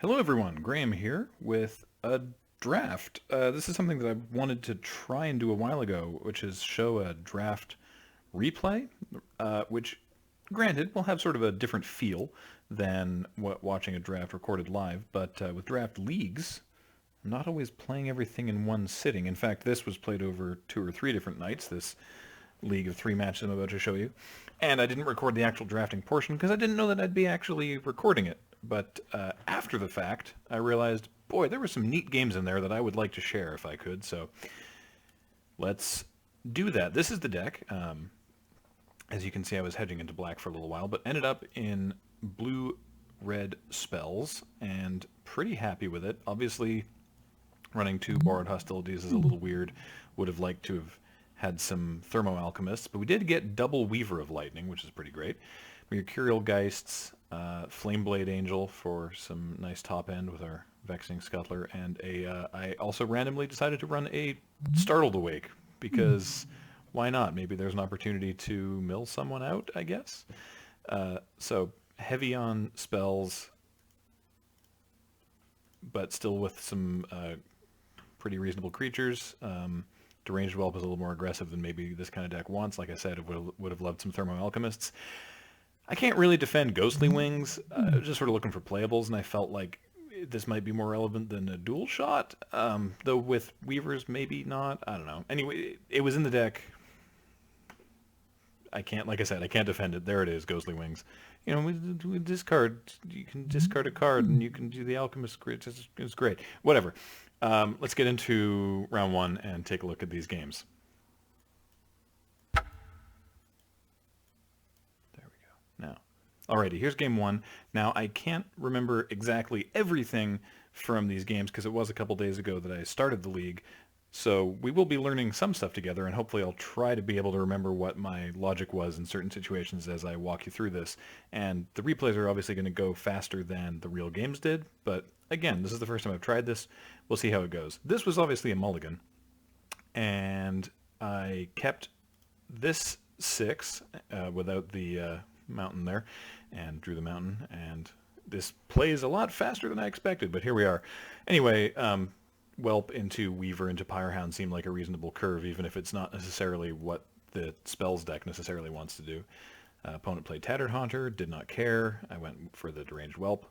Hello everyone, Graham here with a draft. This is something that I wanted to try and do a while ago, which is show a draft replay, which granted will have sort of a different feel than watching a draft recorded live, but with draft leagues, I'm not always playing everything in one sitting. In fact, this was played over 2 or 3 different nights, this league of 3 matches I'm about to show you. And I didn't record the actual drafting portion because I didn't know that I'd be actually recording it. But after the fact, I realized, boy, there were some neat games in there that I would like to share if I could. So let's do that. This is the deck. As you can see, I was hedging into black for a little while, but ended up in blue-red spells, and pretty happy with it. Obviously, running 2 borrowed hostilities is a little weird. Would have liked to have had some Thermo Alchemists, but we did get double Weaver of Lightning, which is pretty great. Mercurial Geists, Flameblade Angel for some nice top end with our Vexing Scuttler, and I also randomly decided to run a Startled Awake, because why not? Maybe there's an opportunity to mill someone out, I guess. So heavy on spells, but still with some pretty reasonable creatures. Deranged Whelp is a little more aggressive than maybe this kind of deck wants. Like I said, I would have loved some Thermo Alchemists. I can't really defend Ghostly Wings. I was just sort of looking for playables, and I felt like this might be more relevant than a dual shot. Though with Weavers, maybe not. I don't know. Anyway, it was in the deck. I can't, like I said, I can't defend it. There it is, Ghostly Wings. You know, we discard. You can discard a card, and you can do the Alchemist grid. It's great. Whatever. Let's get into round 1 and take a look at these games. Now, alrighty, here's game 1. Now, I can't remember exactly everything from these games because it was a couple days ago that I started the league, so we will be learning some stuff together, and hopefully I'll try to be able to remember what my logic was in certain situations as I walk you through this. And the replays are obviously going to go faster than the real games did, but again, this is the first time I've tried this. We'll see how it goes. This was obviously a mulligan, and I kept this 6 without the mountain there, and drew the mountain, and this plays a lot faster than I expected, but here we are. Anyway, Whelp into Weaver into Pyrehound seemed like a reasonable curve, even if it's not necessarily what the spells deck necessarily wants to do. Opponent played Tattered Haunter, did not care. I went for the Deranged Whelp,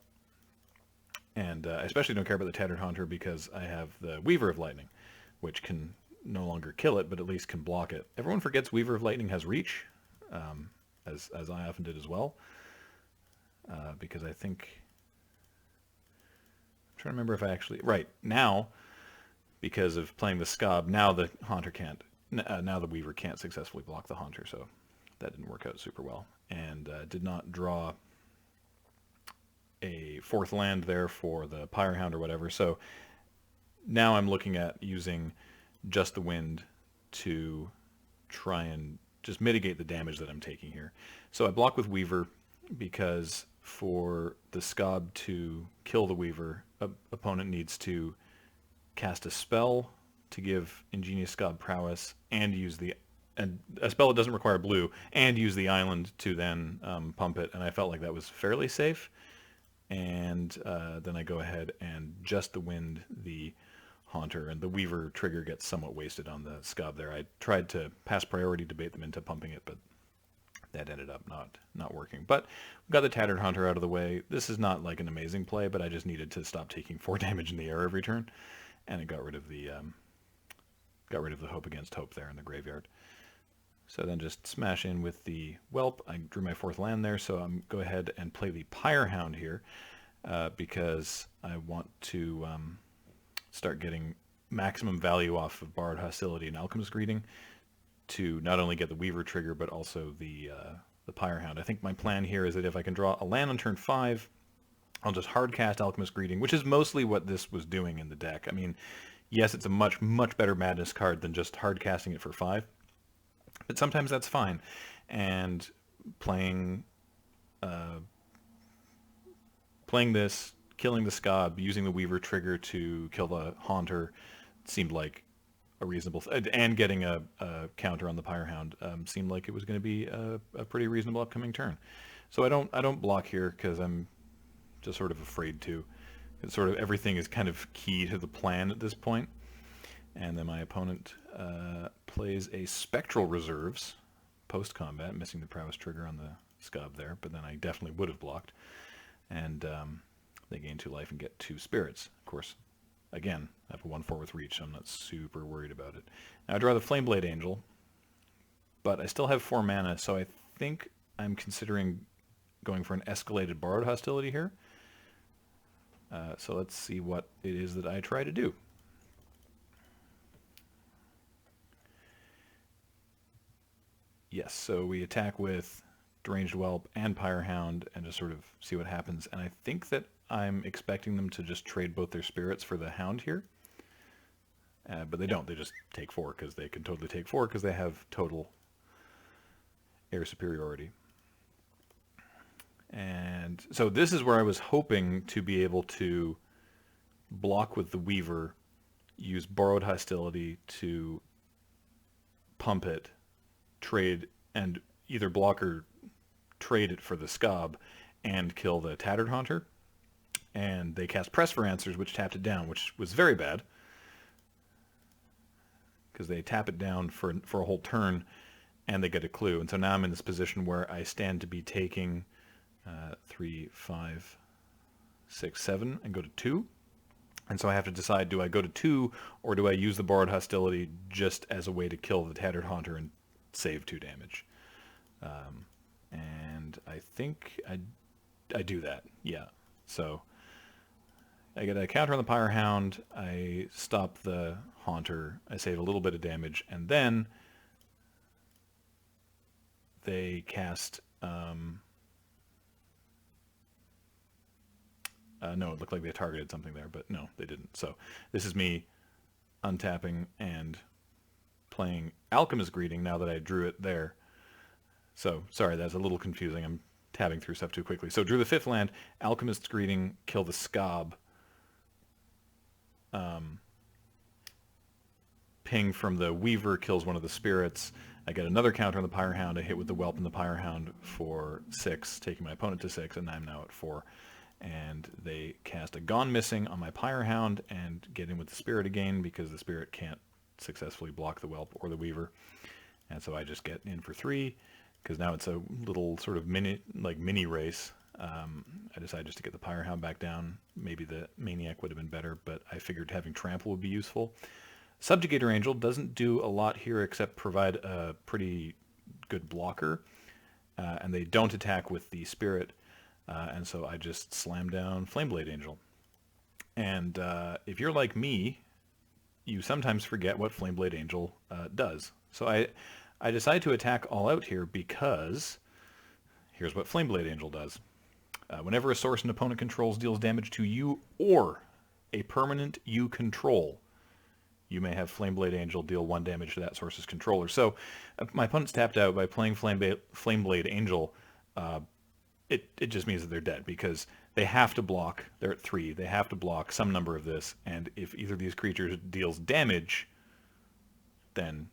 and I especially don't care about the Tattered Haunter because I have the Weaver of Lightning, which can no longer kill it, but at least can block it. Everyone forgets Weaver of Lightning has reach, as I often did as well, because I think, I'm trying to remember if I actually, right, now, because of playing the Scob, now the Haunter can't, now the Weaver can't successfully block the Haunter, so that didn't work out super well, and did not draw a 4th land there for the Pyrehound or whatever, so now I'm looking at using just the Wind to try and just mitigate the damage that I'm taking here. So I block with Weaver because for the Scob to kill the Weaver, opponent needs to cast a spell to give Ingenious Scob prowess and use a spell that doesn't require blue, and use the island to then pump it, and I felt like that was fairly safe. And then I go ahead and just the Wind the Haunter, and the Weaver trigger gets somewhat wasted on the Scob there. I tried to pass priority debate them into pumping it, but that ended up not working. But we got the Tattered Haunter out of the way. This is not like an amazing play, but I just needed to stop taking 4 damage in the air every turn, and it got rid of the Hope Against Hope there in the graveyard. So then just smash in with the Whelp. I drew my 4th land there, so I'm go ahead and play the Pyrehound here because I want to start getting maximum value off of Borrowed Hostility and Alchemist Greeting to not only get the Weaver trigger, but also the Pyrehound. I think my plan here is that if I can draw a land on turn 5, I'll just hardcast Alchemist Greeting, which is mostly what this was doing in the deck. I mean, yes, it's a much, much better Madness card than just hardcasting it for 5, but sometimes that's fine. And playing this, killing the Scob, using the Weaver trigger to kill the Haunter seemed like a reasonable, and getting a counter on the Pyrehound seemed like it was going to be a pretty reasonable upcoming turn. So I don't block here because I'm just sort of afraid to, It's sort of everything is kind of key to the plan at this point. And then my opponent plays a Spectral Reserves post-combat, missing the prowess trigger on the Scab there, but then I definitely would have blocked. And they gain 2 life and get 2 spirits. Of course, again, I have a 1/4 with reach, so I'm not super worried about it. Now I draw the Flameblade Angel, but I still have 4 mana, so I think I'm considering going for an escalated Borrowed Hostility here. So let's see what it is that I try to do. Yes, so we attack with Deranged Whelp and Pyrehound and just sort of see what happens. And I think that I'm expecting them to just trade both their spirits for the Hound here. But they don't. They just take 4 because they can totally take 4 because they have total air superiority. And so this is where I was hoping to be able to block with the Weaver, use Borrowed Hostility to pump it, trade, and either block or trade it for the Scab and kill the Tattered Haunter. And they cast Press for Answers, which tapped it down, which was very bad, because they tap it down for a whole turn and they get a clue. And so now I'm in this position where I stand to be taking 3, 5, 6, 7 and go to 2. And so I have to decide, do I go to 2 or do I use the Borrowed Hostility just as a way to kill the Tattered Haunter and save 2 damage? And I think I do that, yeah. So I get a counter on the Pyrehound, I stop the Haunter, I save a little bit of damage, and then they cast... no, it looked like they targeted something there, but no, they didn't. So this is me untapping and playing Alchemist Greeting now that I drew it there. So, sorry, that's a little confusing. I'm tabbing through stuff too quickly. So drew the 5th land, Alchemist's Greeting, kill the Scab. Ping from the Weaver kills one of the spirits. I get another counter on the Pyrehound. I hit with the Whelp and the Pyrehound for 6, taking my opponent to 6, and I'm now at 4. And they cast a Gone Missing on my Pyrehound and get in with the Spirit again because the Spirit can't successfully block the Whelp or the Weaver. And so I just get in for 3 because now it's a little sort of mini race. I decided just to get the Pyrehound back down. Maybe the Maniac would have been better, but I figured having Trample would be useful. Subjugator Angel doesn't do a lot here except provide a pretty good blocker. And they don't attack with the Spirit. And so I just slam down Flameblade Angel. And if you're like me, you sometimes forget what Flameblade Angel does. So I decide to attack all out here because here's what Flameblade Angel does. Whenever a source an opponent controls deals damage to you or a permanent you control, you may have Flameblade Angel deal 1 damage to that source's controller. So my opponent's tapped out by playing Flameblade Angel. It just means that they're dead because they have to block. They're at 3. They have to block some number of this, and if either of these creatures deals damage, then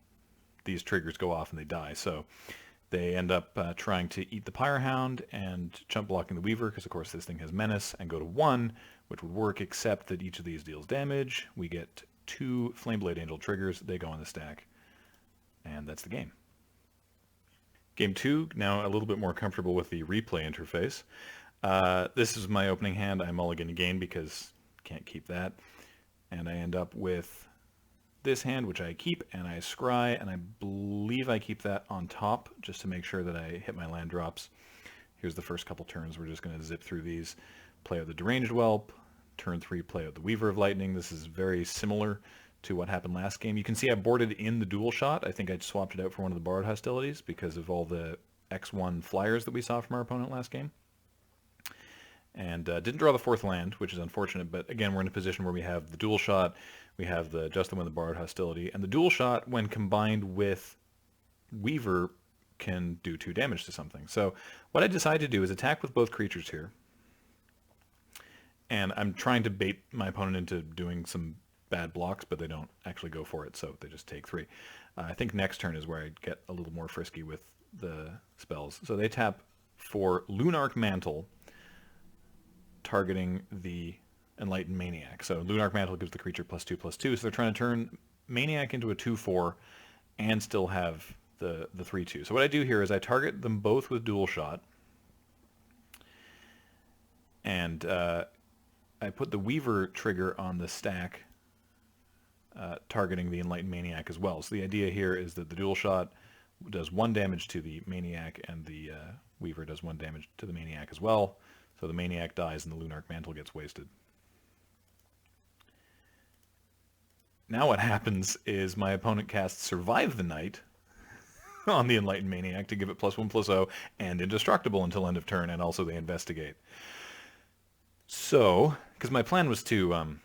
these triggers go off and they die. So they end up trying to eat the Pyrehound and chump blocking the Weaver because, of course, this thing has Menace, and go to 1, which would work except that each of these deals damage. We get 2 Flameblade Angel triggers. They go on the stack, and that's the game. Game 2, now a little bit more comfortable with the replay interface. This is my opening hand. I mulligan again because can't keep that. And I end up with this hand, which I keep, and I scry, and I believe I keep that on top just to make sure that I hit my land drops. Here's the first couple turns. We're just going to zip through these. Play out the Deranged Whelp. Turn 3, play out the Weaver of Lightning. This is very similar to what happened last game. You can see I boarded in the dual shot. I think I swapped it out for one of the Borrowed Hostilities because of all the X1 flyers that we saw from our opponent last game. And didn't draw the 4th land, which is unfortunate, but again, we're in a position where we have the dual shot, we have the Just the Wind, the Borrowed Hostility, and the dual shot, when combined with Weaver, can do 2 damage to something. So what I decided to do is attack with both creatures here, and I'm trying to bait my opponent into doing some bad blocks, but they don't actually go for it, so they just take 3. I think next turn is where I get a little more frisky with the spells. So they tap for Lunarch Mantle, targeting the Enlightened Maniac. So Lunarch Mantle gives the creature +2/+2, so they're trying to turn Maniac into a 2/4 and still have the 3/2. So what I do here is I target them both with Dual Shot, and I put the Weaver trigger on the stack, targeting the Enlightened Maniac as well. So the idea here is that the Dual Shot does 1 damage to the Maniac, and the Weaver does 1 damage to the Maniac as well. So the Maniac dies and the Lunarch Mantle gets wasted. Now what happens is my opponent casts Survive the Night on the Enlightened Maniac to give it +1/+0 and Indestructible until end of turn, and also they investigate. So, because my plan was to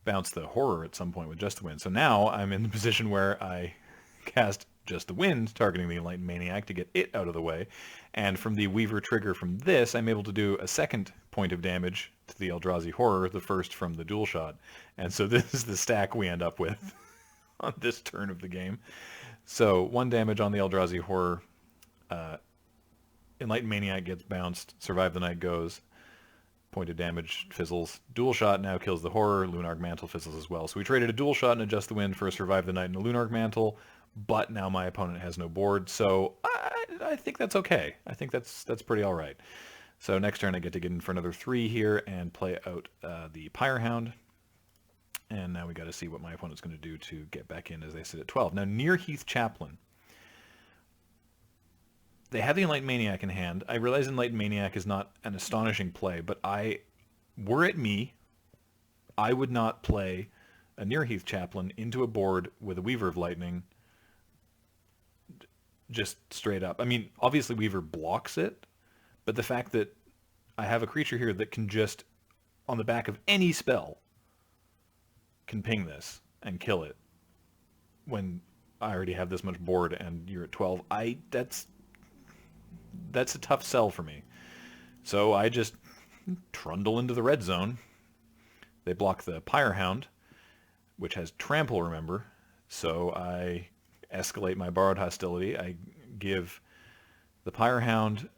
bounce the Horror at some point with Just the Wind, so now I'm in the position where I cast Just the Wind, targeting the Enlightened Maniac to get it out of the way, and from the Weaver trigger from this, I'm able to do a second point of damage to the Eldrazi Horror, the first from the Dual Shot, and so this is the stack we end up with on this turn of the game. So 1 damage on the Eldrazi Horror, Enlightened Maniac gets bounced, Survive the Night goes, point of damage fizzles, Dual Shot now kills the Horror, Lunarch Mantle fizzles as well. So we traded a Dual Shot and a Just the Wind for a Survive the Night and a Lunarch Mantle, but now my opponent has no board, so I think that's okay. I think that's pretty all right. So next turn I get to get in for another 3 here and play out the Pyrehound. And now we got to see what my opponent's going to do to get back in as they sit at 12. Now, Nearheath Chaplain. They have the Enlightened Maniac in hand. I realize Enlightened Maniac is not an astonishing play, but were it me, I would not play a Nearheath Chaplain into a board with a Weaver of Lightning just straight up. I mean, obviously Weaver blocks it, but the fact that I have a creature here that can just, on the back of any spell, can ping this and kill it when I already have this much board and you're at 12, that's a tough sell for me. So I just trundle into the red zone. They block the Pyrehound, which has Trample, remember, so I escalate my Borrowed Hostility. I give the Pyrehound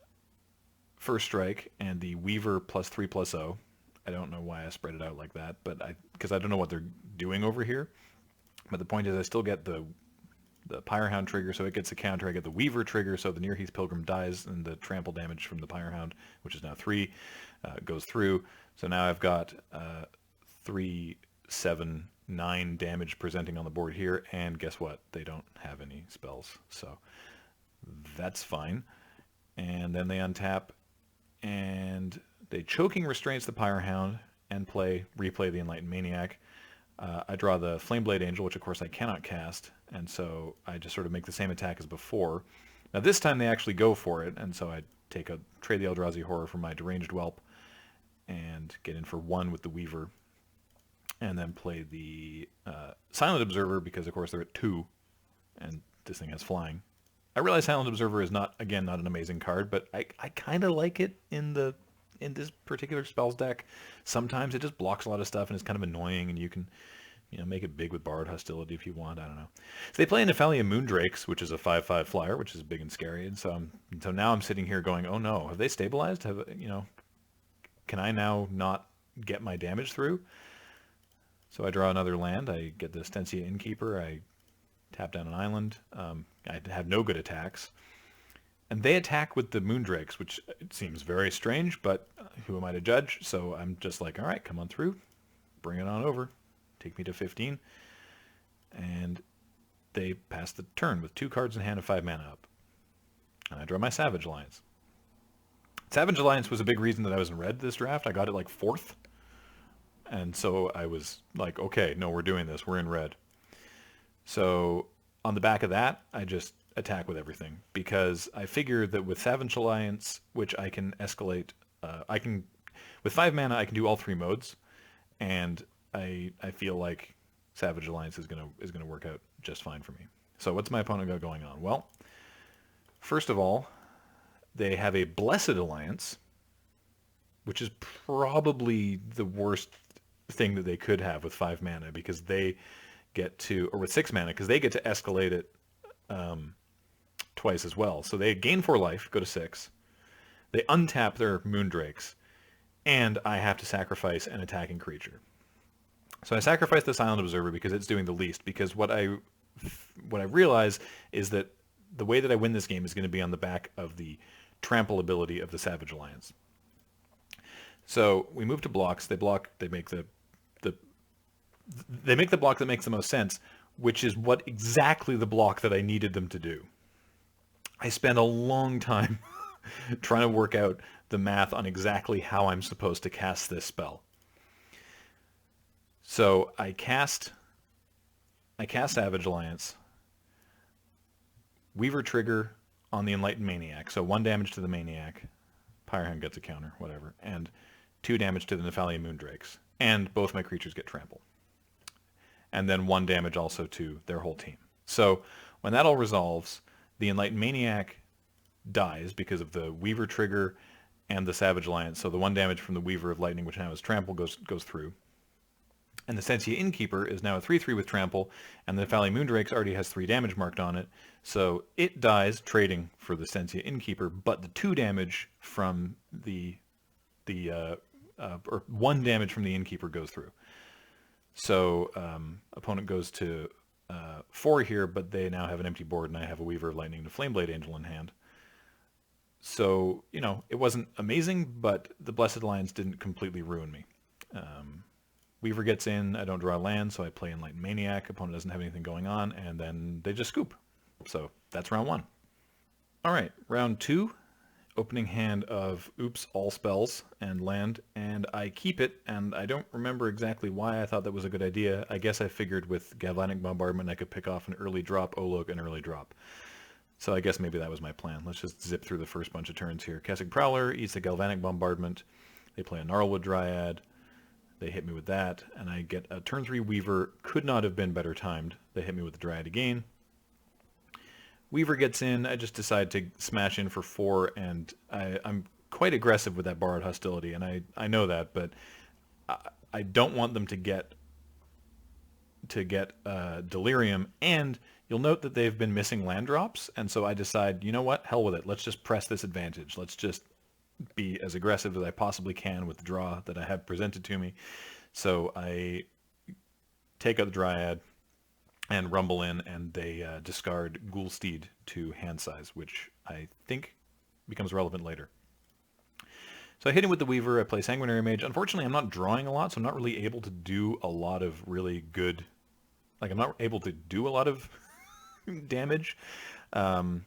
first strike and the Weaver +3/+0. I don't know why I spread it out like that, but because I don't know what they're doing over here. But the point is I still get the Pyrehound trigger, so it gets a counter. I get the Weaver trigger, so the Nearheath Pilgrim dies, and the trample damage from the Pyrehound, which is now 3, goes through. So now I've got 3, 7, 9 damage presenting on the board here, and guess what? They don't have any spells, so that's fine. And then they untap, and they Choking Restraints the Pyrehound and replay the Enlightened Maniac. I draw the Flameblade Angel, which of course I cannot cast, and so I just sort of make the same attack as before. Now this time they actually go for it, and so I trade the Eldrazi Horror for my Deranged Whelp and get in for 1 with the Weaver, and then play the Silent Observer, because of course they're at 2, and this thing has flying. I realize Silent Observer is not an amazing card, but I kind of like it in this particular spells deck. Sometimes it just blocks a lot of stuff and it's kind of annoying, and you can make it big with Borrowed Hostility if you want. I don't know. So they play Nephalia Moondrakes, which is a 5/5 flyer, which is big and scary. And so now I'm sitting here going, oh no, have they stabilized? Can I now not get my damage through? So I draw another land. I get the Stensia Innkeeper. I tap down an island. I have no good attacks. And they attack with the Moondrakes, which it seems very strange, but who am I to judge? So I'm just like, all right, come on through. Bring it on over. Take me to 15. And they pass the turn with 2 cards in hand and 5 mana up. And I draw my Savage Alliance. Savage Alliance was a big reason that I was in red this draft. I got it like 4th. And so I was like, okay, no, we're doing this. We're in red. So on the back of that, I just attack with everything, because I figure that with Savage Alliance, which I can escalate, with 5 mana I can do all 3 modes, and I feel like Savage Alliance is gonna work out just fine for me. So what's my opponent got going on? Well, first of all, they have a Blessed Alliance, which is probably the worst thing that they could have with 5 mana, because they get to, or with 6 mana, because they get to escalate it twice as well. So they gain 4 life, go to 6. They untap their Moondrakes, and I have to sacrifice an attacking creature. So I sacrifice the Silent Observer because it's doing the least, because what I realize is that the way that I win this game is going to be on the back of the trample ability of the Savage Alliance. So we move to blocks. They block. They make the block that makes the most sense, which is what exactly the block that I needed them to do. I spent a long time trying to work out the math on exactly how I'm supposed to cast this spell. So I cast Savage Alliance, Weaver trigger on the Enlightened Maniac, so 1 damage to the Maniac, Pyrehound gets a counter, whatever, and 2 damage to the Nephalia Moondrakes, and both my creatures get trample. And then 1 damage also to their whole team. So when that all resolves, the Enlightened Maniac dies because of the Weaver trigger and the Savage Alliance, so the 1 damage from the Weaver of Lightning, which now is trample, goes through. And the Sensia Innkeeper is now a 3/3 with trample, and the Nephalia Moondrakes already has 3 damage marked on it, so it dies trading for the Sensia Innkeeper, but the 2 damage from or 1 damage from the Innkeeper goes through. So opponent goes to 4 here, but they now have an empty board, and I have a Weaver of Lightning and a Flameblade Angel in hand. So, it wasn't amazing, but the Blessed Alliance didn't completely ruin me. Weaver gets in, I don't draw a land, so I play Enlightened Maniac, opponent doesn't have anything going on, and then they just scoop. So that's round 1. Alright, round 2, opening hand of Oops, all spells and land, and I keep it, and I don't remember exactly why I thought that was a good idea. I guess I figured with Galvanic Bombardment I could pick off an early drop, Olog, an early drop. So I guess maybe that was my plan. Let's just zip through the first bunch of turns here. Kessig Prowler eats the Galvanic Bombardment. They play a Gnarlwood Dryad. They hit me with that, and I get a turn 3 Weaver. Could not have been better timed. They hit me with the Dryad again. Weaver gets in. I just decide to smash in for 4, and I'm quite aggressive with that Borrowed Hostility, and I know that, but I don't want them to get Delirium, and you'll note that they've been missing land drops, and so I decide, you know what, hell with it. Let's just press this advantage. Let's just be as aggressive as I possibly can with the draw that I have presented to me. So I take out the Dryad and rumble in, and they discard Ghoulsteed to hand size, which I think becomes relevant later. So I hit him with the Weaver, I play Sanguinary Mage. Unfortunately, I'm not drawing a lot, so I'm not really able to do a lot of really good... I'm not able to do a lot of damage. I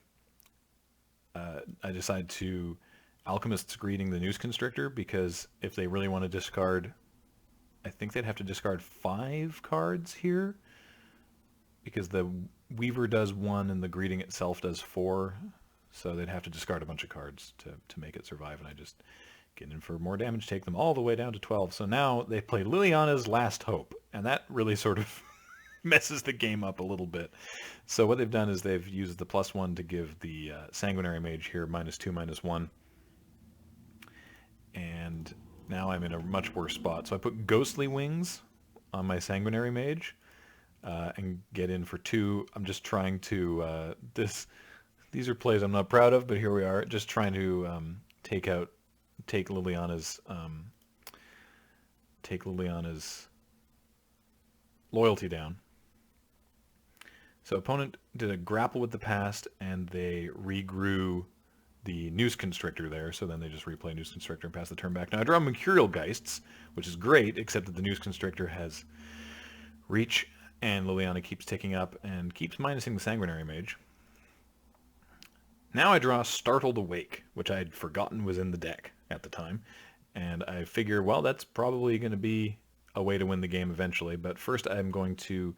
decide to Alchemist's Greeting the Noose Constrictor, because if they really want to discard... I think they'd have to discard 5 cards here, because the Weaver does 1 and the Greeting itself does 4, so they'd have to discard a bunch of cards to make it survive, and I just get in for more damage, take them all the way down to 12. So now they play Liliana's Last Hope, and that really sort of messes the game up a little bit. So what they've done is they've used the +1 to give the Sanguinary Mage here -2/-1, and now I'm in a much worse spot. So I put Ghostly Wings on my Sanguinary Mage and get in for 2. I'm just trying to these are plays I'm not proud of, but here we are, just trying to take Liliana's loyalty down. So opponent did a grapple with the past, and they regrew the Noose Constrictor there, so then they just replay Noose Constrictor and pass the turn back. Now I draw Mercurial Geists, which is great, except that the Noose Constrictor has reach, and Liliana keeps ticking up and keeps minusing the Sanguinary Mage. Now I draw Startled Awake, which I'd forgotten was in the deck at the time, and I figure, well, that's probably going to be a way to win the game eventually, but first I'm going to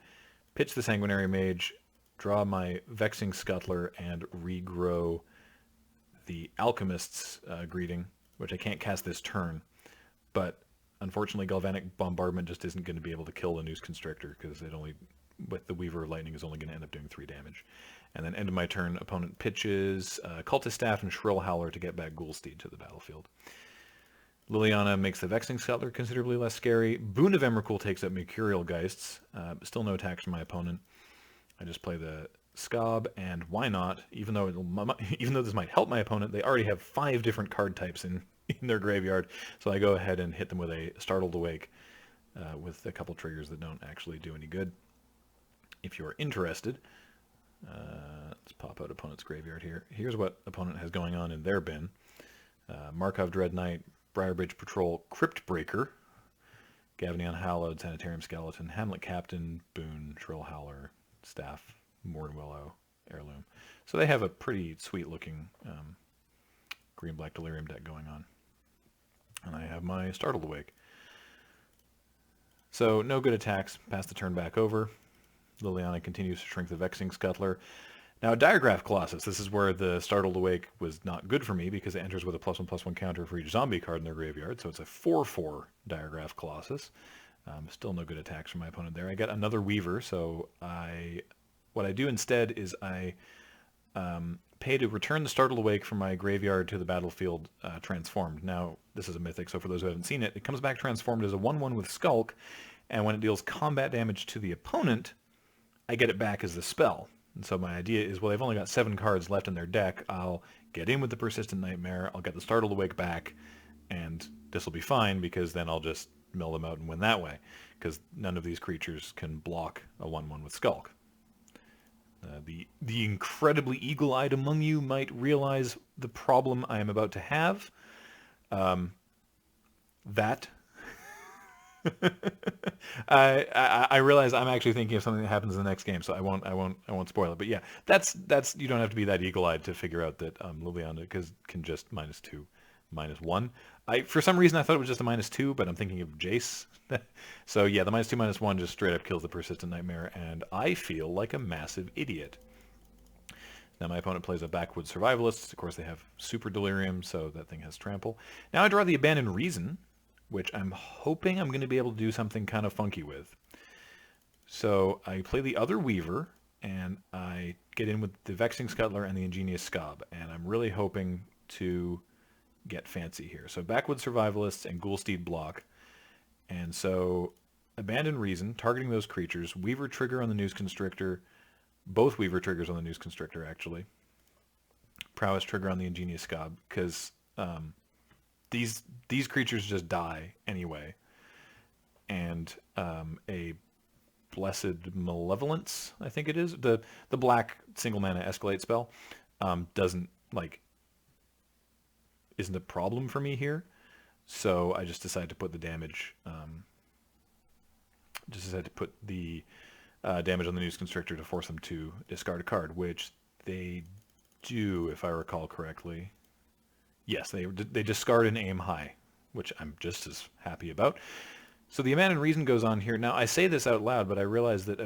pitch the Sanguinary Mage, draw my Vexing Scuttler, and regrow the Alchemist's Greeting, which I can't cast this turn, but unfortunately Galvanic Bombardment just isn't going to be able to kill the Noose Constrictor, because it only, with the Weaver of Lightning, is only going to end up doing 3 damage. And then end of my turn, opponent pitches Cultist Staff and Shrill Howler to get back Ghoulsteed to the battlefield. Liliana makes the Vexing Scuttler considerably less scary. Boon of Emrakul takes up Mercurial Geists. Still no attacks from my opponent. I just play the Scob, and why not? Even though this might help my opponent, they already have 5 different card types in their graveyard. So I go ahead and hit them with a Startled Awake with a couple triggers that don't actually do any good. If you're interested, let's pop out opponent's graveyard here. Here's what opponent has going on in their bin. Markov Dread Knight, Briarbridge Patrol, Crypt Breaker, Gavinion Hallowed, Sanitarium Skeleton, Hamlet Captain, Boon, Shrill Howler, Staff, Mourn Willow, Heirloom. So they have a pretty sweet looking green-black Delirium deck going on. And I have my Startled Awake. So no good attacks, pass the turn back over. Liliana continues to shrink the Vexing Scuttler. Now, Diregraph Colossus, this is where the Startled Awake was not good for me because it enters with a +1/+1 counter for each zombie card in their graveyard, so it's a 4/4 Diregraph Colossus. Still no good attacks from my opponent there. I get another Weaver, so what I do instead is I pay to return the Startled Awake from my graveyard to the battlefield transformed. Now, this is a mythic, so for those who haven't seen it, it comes back transformed as a 1/1 with Skulk, and when it deals combat damage to the opponent, I get it back as the spell. And so my idea is, well, they've only got 7 cards left in their deck. I'll get in with the Persistent Nightmare, I'll get the Startled Awake back, and this will be fine because then I'll just mill them out and win that way. Because none of these creatures can block a 1/1 with Skulk. The incredibly eagle-eyed among you might realize the problem I am about to have. I realize I'm actually thinking of something that happens in the next game, so I won't spoil it. But yeah, that's you don't have to be that eagle-eyed to figure out that Liliana can just -2, -1. For some reason I thought it was just a -2, but I'm thinking of Jace. So yeah, the -2, -1 just straight up kills the Persistent Nightmare, and I feel like a massive idiot. Now my opponent plays a Backwoods Survivalist. Of course they have Super Delirium, so that thing has Trample. Now I draw the Abandoned Reason, which I'm hoping I'm going to be able to do something kind of funky with. So I play the other Weaver, and I get in with the Vexing Scuttler and the Ingenious Scob, and I'm really hoping to get fancy here. So Backwoods Survivalists and Ghoulsteed block, and so Abandoned Reason, targeting those creatures, Weaver trigger on the News Constrictor, both Weaver triggers on the News Constrictor actually, Prowess trigger on the Ingenious Scob, because these creatures just die anyway, and a Blessed Malevolence, I think it is, the black single mana escalate spell, isn't a problem for me here, so I just decided to put the damage, damage on the News Constrictor to force them to discard a card, which they do, if I recall correctly. Yes, they discard and aim high, which I'm just as happy about. So the Abandoned Reason goes on here. Now I say this out loud, but I realize that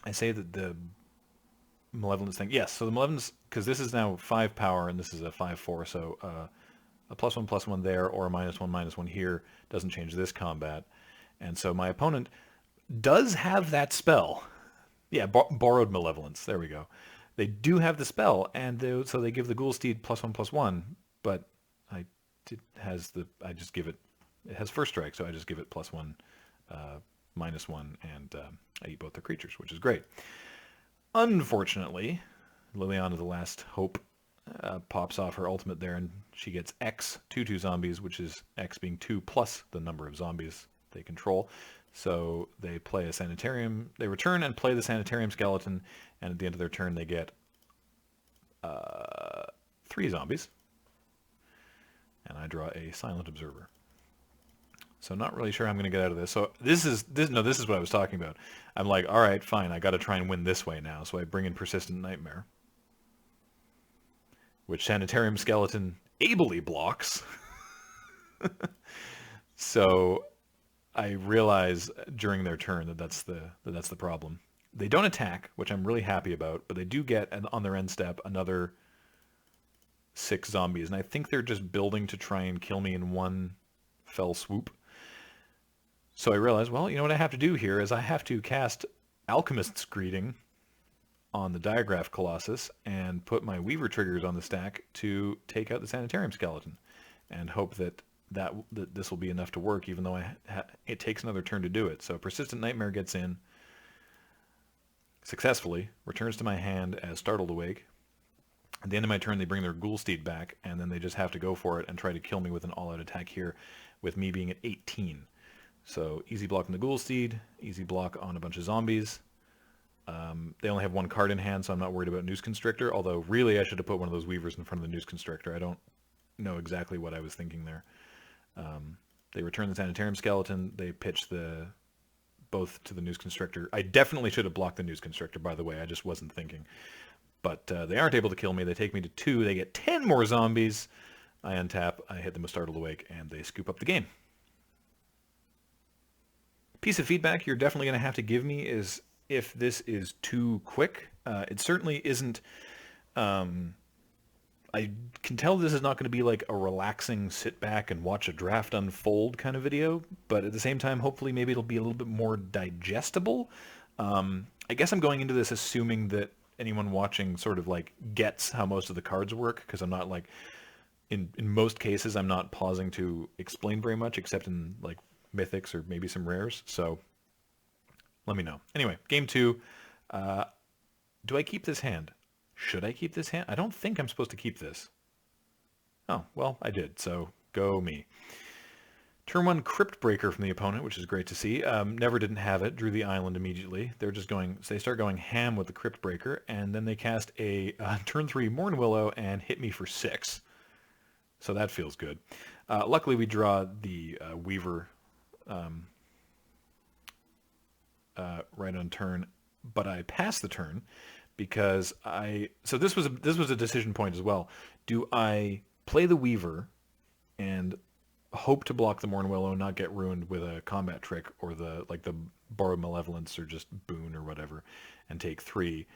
I say that the Malevolence thing. Yes, so the Malevolence, because this is now 5 power and this is a 5/4, so a +1/+1 there or a -1/-1 here doesn't change this combat. And so my opponent does have that spell. Yeah, Borrowed Malevolence. There we go. They do have the spell, and so they give the Ghoulsteed +1/+1, but it has First Strike, so I just give it +1, -1, and I eat both the creatures, which is great. Unfortunately, Liliana, the Last Hope, pops off her ultimate there, and she gets X 2/2 zombies, which is X being 2 plus the number of zombies they control. So they play a Sanitarium, they return and play the Sanitarium Skeleton, and at the end of their turn they get 3 zombies, and I draw a Silent Observer. So not really sure how I'm going to get out of this. So this is what I was talking about. I'm like, all right, fine, I got to try and win this way now. So I bring in Persistent Nightmare, which Sanitarium Skeleton ably blocks. So I realize during their turn that that's the problem. They don't attack, which I'm really happy about, but they do get on their end step another 6 zombies, and I think they're just building to try and kill me in one fell swoop. So I realize, well, you know what I have to do here is I have to cast Alchemist's Greeting on the Diregraph Colossus and put my Weaver triggers on the stack to take out the Sanitarium Skeleton, and hope that this will be enough to work, even though it takes another turn to do it. So Persistent Nightmare gets in successfully, returns to my hand as Startled Awake. At the end of my turn, they bring their Ghoulsteed back, and then they just have to go for it and try to kill me with an all-out attack here, with me being at 18. So easy block on the Ghoulsteed, easy block on a bunch of zombies. They only have one card in hand, so I'm not worried about Noose Constrictor, although really I should have put one of those Weavers in front of the Noose Constrictor. I don't know exactly what I was thinking there. They return the Sanitarium Skeleton, they pitch both to the Noose Constrictor. I definitely should have blocked the Noose Constrictor, by the way, I just wasn't thinking. But they aren't able to kill me, they take me to 2, they get 10 more zombies. I untap, I hit them with Startled Awake, and they scoop up the game. Piece of feedback you're definitely going to have to give me is if this is too quick. It certainly isn't. I can tell this is not going to be like a relaxing sit back and watch a draft unfold kind of video, but at the same time, hopefully maybe it'll be a little bit more digestible. I guess I'm going into this assuming that anyone watching sort of like gets how most of the cards work, because I'm not like, in most cases, I'm not pausing to explain very much, except in like mythics or maybe some rares, so let me know. Anyway, game 2. Do I keep this hand? Should I keep this hand? I don't think I'm supposed to keep this. Oh, well, I did, so go me. Turn 1 Crypt Breaker from the opponent, which is great to see. Never didn't have it, drew the island immediately. They're just going, so they start going ham with the Crypt Breaker, and then they cast a turn 3 Morn Willow and hit me for 6. So that feels good. Luckily, we draw the Weaver right on turn, but I pass the turn because so this was a decision point as well. Do I play the Weaver and hope to block the Morn Willow, not get ruined with a combat trick or the Borrowed Malevolence or just Boon or whatever, and take 3,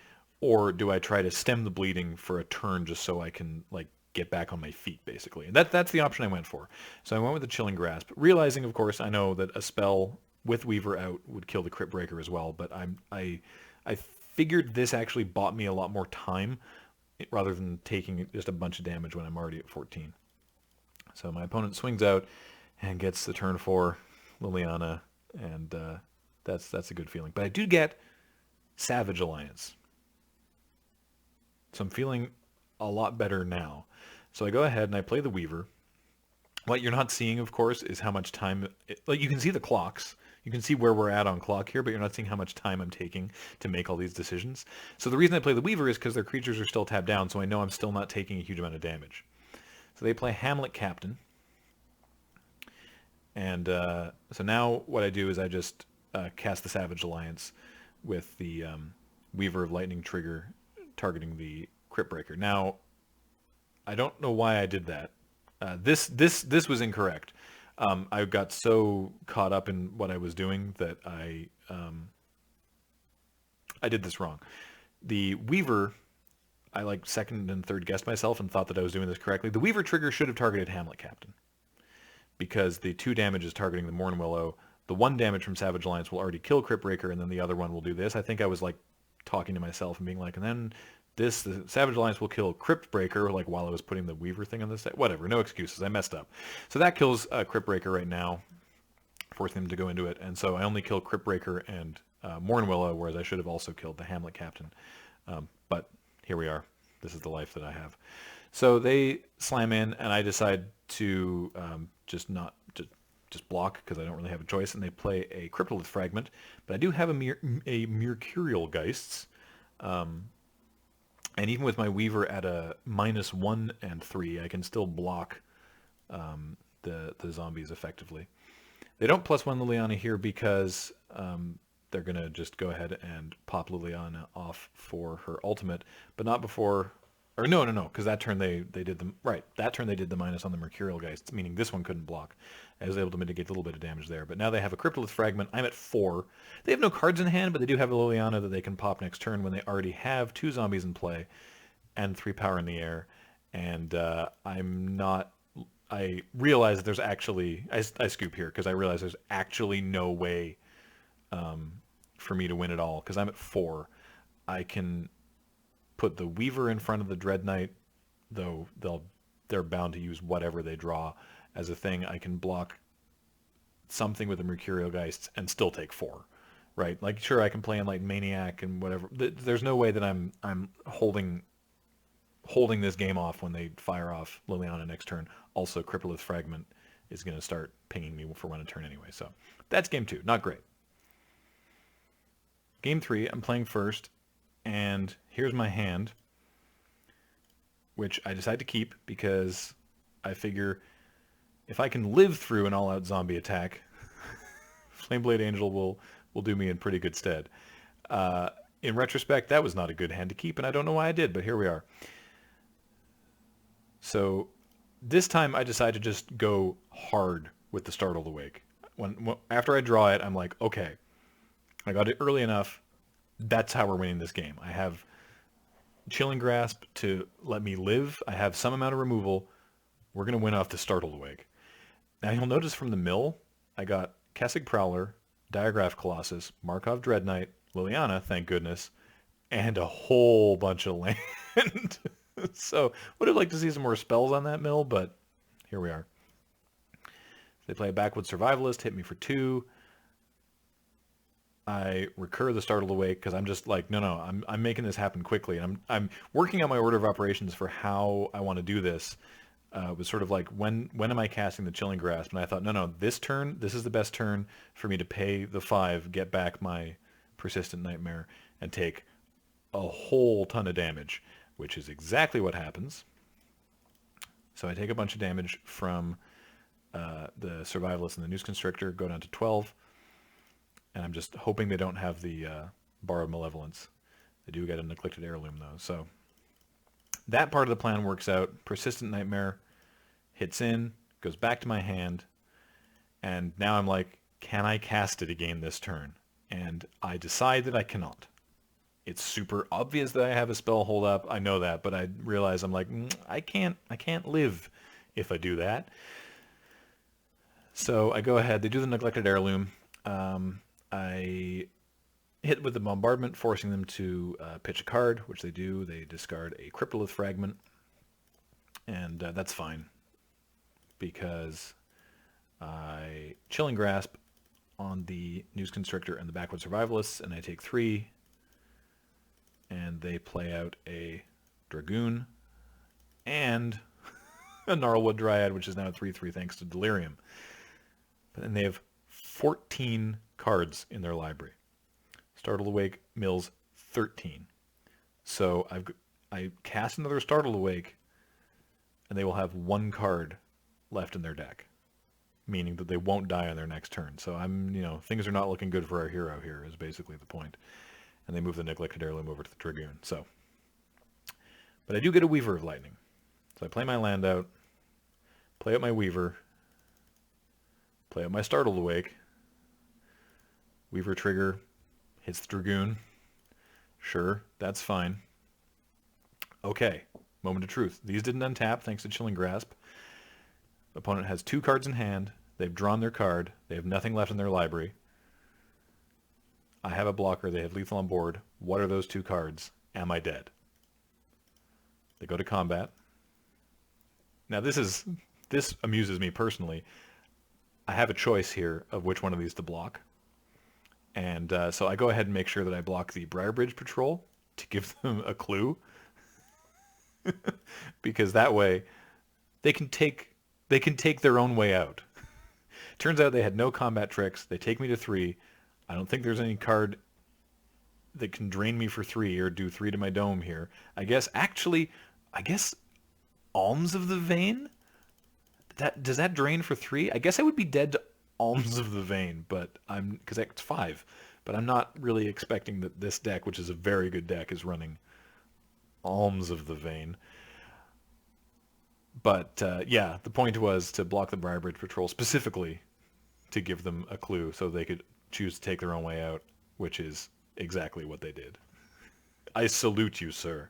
or do I try to stem the bleeding for a turn just so I can like get back on my feet, basically? And that's the option I went for. So I went with the Chilling Grasp, realizing, of course, I know that a spell with Weaver out would kill the Crypt Breaker as well, but I figured this actually bought me a lot more time rather than taking just a bunch of damage when I'm already at 14. So my opponent swings out and gets the turn 4 Liliana, and that's a good feeling. But I do get Savage Alliance, so I'm feeling a lot better now. So I go ahead and I play the Weaver. What you're not seeing, of course, is how much time... like, you can see the clocks. You can see where we're at on clock here, but you're not seeing how much time I'm taking to make all these decisions. So the reason I play the Weaver is because their creatures are still tapped down, so I know I'm still not taking a huge amount of damage. So they play Hamlet Captain. And so now what I do is I just cast the Savage Alliance with the Weaver of Lightning trigger targeting the Crypt Breaker. Now, I don't know why I did that. This was incorrect. I got so caught up in what I was doing that I did this wrong. The Weaver, I like second and third guessed myself and thought that I was doing this correctly. The Weaver trigger should have targeted Hamlet Captain, because the 2 damage is targeting the Morn Willow. The 1 damage from Savage Alliance will already kill Crypt Breaker, and then the other one will do this. I think I was like talking to myself and being like, and then the Savage Alliance will kill Crypt Breaker, like while I was putting the Weaver thing on this side. Whatever, no excuses. I messed up. So that kills Crypt Breaker right now, forcing him to go into it. And so I only kill Crypt Breaker and Morn Willow, whereas I should have also killed the Hamlet Captain. But here we are. This is the life that I have. So they slam in, and I decide to just block because I don't really have a choice. And they play a Cryptolith Fragment, but I do have a Mercurial Geists. And even with my Weaver at a -1 and 3, I can still block the zombies effectively. They don't +1 Liliana here because they're going to just go ahead and pop Liliana off for her ultimate, but not before... Or no, because that turn they did the... Right, that turn they did the minus on the Mercurial Geists, meaning this one couldn't block. I was able to mitigate a little bit of damage there. But now they have a Cryptolith Fragment. I'm at 4. They have no cards in hand, but they do have a Liliana that they can pop next turn when they already have 2 zombies in play and 3 power in the air. And I'm not... I realize that there's actually... I scoop here because I realize there's actually no way for me to win at all, because I'm at 4. I can put the Weaver in front of the Dread Knight, though they're bound to use whatever they draw as a thing. I can block something with the Mercurial Geists and still take 4, right? Like, sure, I can play Enlightened Maniac and whatever. There's no way that I'm holding holding this game off when they fire off Liliana next turn. Also, Cryptolith Fragment is going to start pinging me for one a turn anyway. So that's game 2. Not great. Game 3, I'm playing first, and here's my hand, which I decide to keep because I figure if I can live through an all-out zombie attack, Flameblade Angel will do me in pretty good stead. In retrospect, that was not a good hand to keep, and I don't know why I did, but here we are. So this time I decide to just go hard with the Startled Awake. After I draw it, I'm like, okay, I got it early enough. That's how we're winning this game. I have Chilling Grasp to let me live. I have some amount of removal. We're going to win off the Startled Awake. Now you'll notice from the mill, I got Kessig Prowler, Diagraph Colossus, Markov Dread Knight, Liliana, thank goodness, and a whole bunch of land. So would have liked to see some more spells on that mill, but here we are. They play a Backwoods Survivalist, hit me for 2. I recur the Startled Awake because I'm just like, no, I'm making this happen quickly. And I'm working out my order of operations for how I want to do this. It was sort of like, when am I casting the Chilling Grasp? And I thought, no, this turn, this is the best turn for me to pay the 5, get back my Persistent Nightmare, and take a whole ton of damage, which is exactly what happens. So I take a bunch of damage from the Survivalist and the Noose Constrictor, go down to 12, and I'm just hoping they don't have the Borrowed Malevolence. They do get a Neglected Heirloom, though. So that part of the plan works out. Persistent Nightmare hits in, goes back to my hand, and now I'm like, can I cast it again this turn? And I decide that I cannot. It's super obvious that I have a spell hold up. I know that, but I realize I'm like, I can't live if I do that. So I go ahead. They do the Neglected Heirloom. I hit with the Bombardment, forcing them to pitch a card, which they do. They discard a Cryptolith Fragment, and that's fine because I Chilling Grasp on the Noose Constrictor and the Backward Survivalists, and I take 3, and they play out a Dragoon and a Gnarlwood Dryad, which is now 3/3 thanks to Delirium. And they have 14 cards in their library. Startled Awake mills 13. So I cast another Startled Awake, and they will have 1 card left in their deck, meaning that they won't die on their next turn. So things are not looking good for our hero here, is basically the point. And they move the Neglected Heirloom over to the Dragoon. So, but I do get a Weaver of Lightning. So I play my land out, play out my Weaver, play out my Startled Awake. Weaver trigger hits the Dragoon. Sure, that's fine. Okay, moment of truth. These didn't untap thanks to Chilling Grasp. Opponent has 2 cards in hand. They've drawn their card. They have nothing left in their library. I have a blocker. They have lethal on board. What are those 2 cards? Am I dead? They go to combat. Now this amuses me personally. I have a choice here of which one of these to block. And so I go ahead and make sure that I block the Briarbridge Patrol to give them a clue. Because that way they can take their own way out. Turns out they had no combat tricks. They take me to 3. I don't think there's any card that can drain me for 3 or do 3 to my dome here. I guess Alms of the Vein? Does that drain for 3? I guess I would be dead to Alms of the Vein, but because that's 5. But I'm not really expecting that this deck, which is a very good deck, is running Alms of the Vein. But yeah, the point was to block the Briarbridge Patrol specifically to give them a clue so they could choose to take their own way out, which is exactly what they did. I salute you, sir.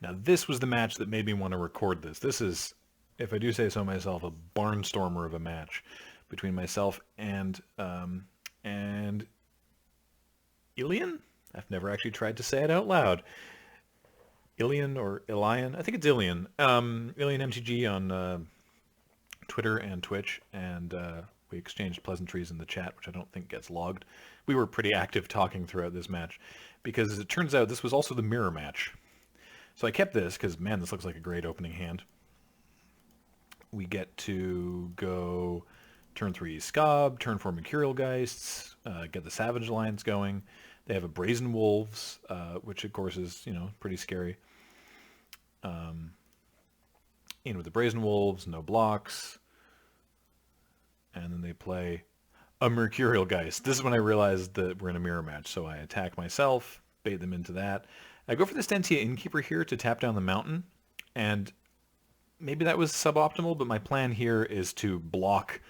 Now this was the match that made me want to record this. This is, if I do say so myself, a barnstormer of a match between myself and Ilian? I've never actually tried to say it out loud. Ilian or Ilian? I think it's Ilian. Ilian MTG on Twitter and Twitch, and we exchanged pleasantries in the chat, which I don't think gets logged. We were pretty active talking throughout this match, because as it turns out, this was also the mirror match. So I kept this because, man, this looks like a great opening hand. We get to go turn 3 Scob, turn 4 Mercurial Geists, get the Savage Alliance going. They have a Brazen Wolves, which of course is, pretty scary. In with the Brazen Wolves, no blocks. And then they play a Mercurial Geist. This is when I realized that we're in a mirror match, so I attack myself, bait them into that. I go for the Stentia Innkeeper here to tap down the mountain, and maybe that was suboptimal, but my plan here is to block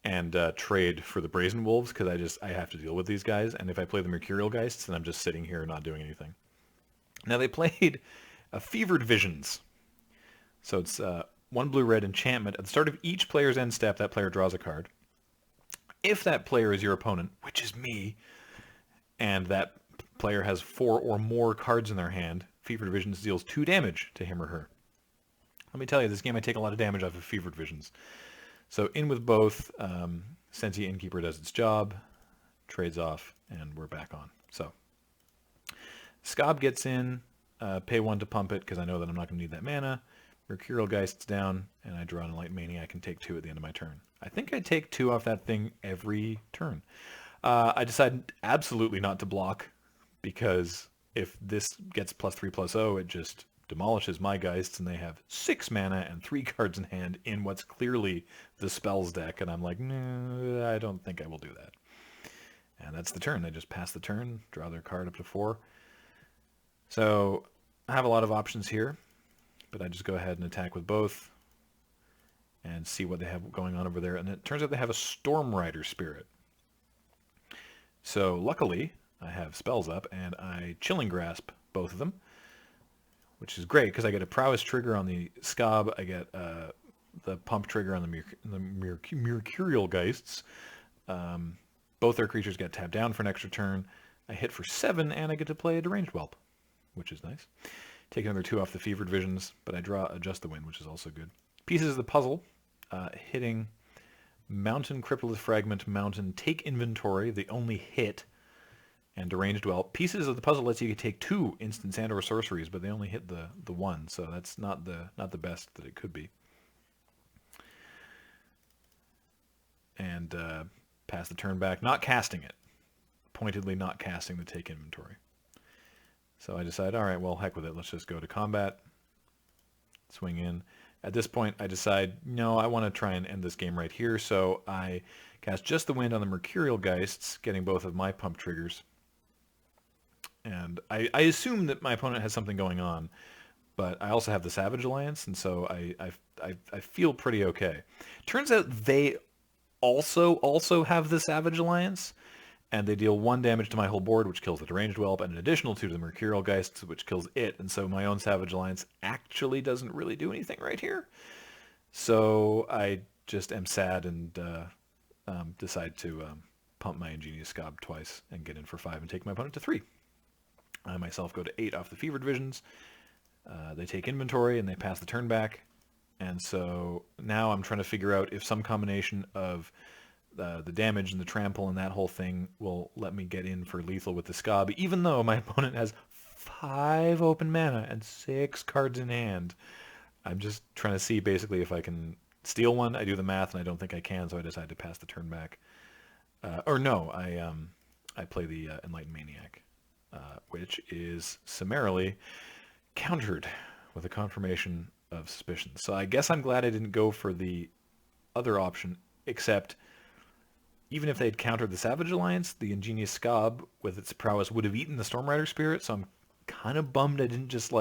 and trade for the Brazen Wolves, because I have to deal with these guys, and if I play the Mercurial Geists, then I'm just sitting here not doing anything. Now they played a Fevered Visions. So it's 1 blue-red enchantment. At the start of each player's end step, that player draws a card. If that player is your opponent, which is me, and that player has 4 or more cards in their hand, Fevered Visions deals 2 damage to him or her. Let me tell you, this game I take a lot of damage off of Fevered Visions. So in with both, Stentia Innkeeper does its job, trades off, and we're back on. So Scob gets in, pay 1 to pump it, because I know that I'm not going to need that mana. Mercurial Geist's down, and I draw an Enlightened Maniac and take 2 at the end of my turn. I think I take 2 off that thing every turn. I decided absolutely not to block, because if this gets +3/+0, it just demolishes my Geists, and they have 6 mana and 3 cards in hand in what's clearly the spells deck, and I'm like, no, I don't think I will do that. And that's the turn. They just pass the turn, draw their card up to 4. So I have a lot of options here, but I just go ahead and attack with both and see what they have going on over there. And it turns out they have a Storm Rider Spirit. So luckily, I have spells up, and I Chilling Grasp both of them, which is great because I get a Prowess trigger on the Scob, I get the Pump trigger on the Mercurial Geists. Both their creatures get tapped down for an extra turn. I hit for 7, and I get to play a Deranged Whelp, which is nice. Take another 2 off the Fevered Visions, but I draw Adjust the Wind, which is also good. Pieces of the puzzle, hitting Mountain, Cryptolith Fragment, Mountain, take Inventory, the only hit, and Deranged Whelp. Pieces of the puzzle lets you take 2 instants and or sorceries, but they only hit the 1, so that's not the best that it could be. And pass the turn back, not casting it. Pointedly not casting the take Inventory. So I decide, all right, well, heck with it. Let's just go to combat. Swing in. At this point, I decide, no, I want to try and end this game right here. So I cast Just the Wind on the Mercurial Geists, getting both of my pump triggers. And I assume that my opponent has something going on, but I also have the Savage Alliance, and so I feel pretty okay. Turns out they also have the Savage Alliance, and they deal 1 damage to my whole board, which kills the Deranged Whelp, and an additional 2 to the Mercurial Geists, which kills it. And so my own Savage Alliance actually doesn't really do anything right here. So I just am sad and decide to pump my Ingenious Scob twice and get in for 5 and take my opponent to 3. I myself go to 8 off the Fevered Visions. They take Inventory, and they pass the turn back. And so now I'm trying to figure out if some combination of the damage and the trample and that whole thing will let me get in for lethal with the Scob, even though my opponent has 5 open mana and 6 cards in hand. I'm just trying to see basically if I can steal one. I do the math, and I don't think I can, so I decide to pass the turn back. Or no, I play the Enlightened Maniac, which is summarily countered with a Confirmation of Suspicion. So I guess I'm glad I didn't go for the other option, except even if they had countered the Savage Alliance, the Ingenious Scob with its prowess would have eaten the Storm Rider Spirit, so I'm kind of bummed I didn't just,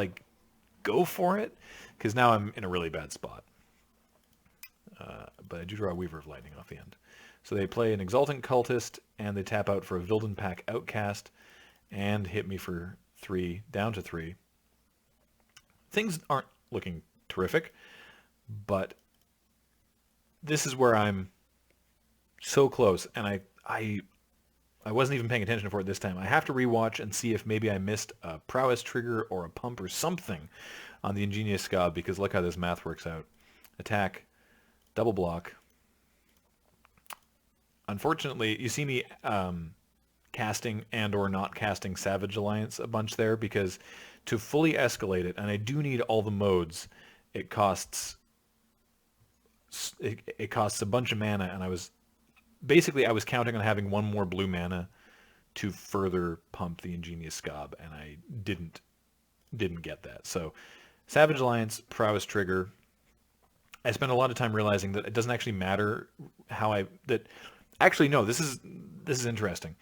go for it, because now I'm in a really bad spot. But I do draw a Weaver of Lightning off the end. So they play an Exultant Cultist, and they tap out for a Vildenpack Outcast, and hit me for 3, down to 3. Things aren't looking terrific, but this is where I'm so close, and I wasn't even paying attention for it this time. I have to rewatch and see if maybe I missed a Prowess trigger or a pump or something on the Ingenious Scob, because look how this math works out. Attack, double block. Unfortunately, you see me casting and or not casting Savage Alliance a bunch there, because to fully escalate it, and I do need all the modes, it costs a bunch of mana, and I was counting on having one more blue mana to further pump the Ingenious Scob, and I didn't get that. So Savage Alliance, Prowess Trigger. I spent a lot of time realizing that it doesn't actually matter actually no, this is interesting.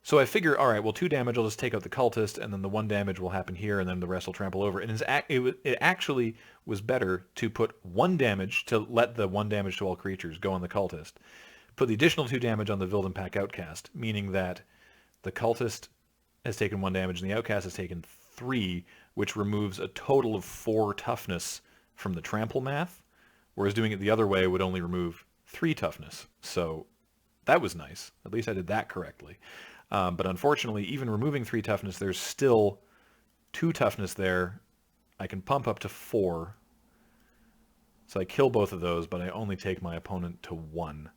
So I figure, all right, well, 2 damage, I'll just take out the cultist, and then the 1 damage will happen here, and then the rest will trample over. And it actually was better to put 1 damage, to let the 1 damage to all creatures go on the cultist. Put the additional 2 damage on the Vildenpack Outcast, meaning that the cultist has taken 1 damage, and the outcast has taken 3, which removes a total of 4 toughness from the trample math, whereas doing it the other way would only remove 3 toughness. So that was nice. At least I did that correctly. But unfortunately, even removing 3 toughness, there's still 2 toughness there. I can pump up to 4. So I kill both of those, but I only take my opponent to 1.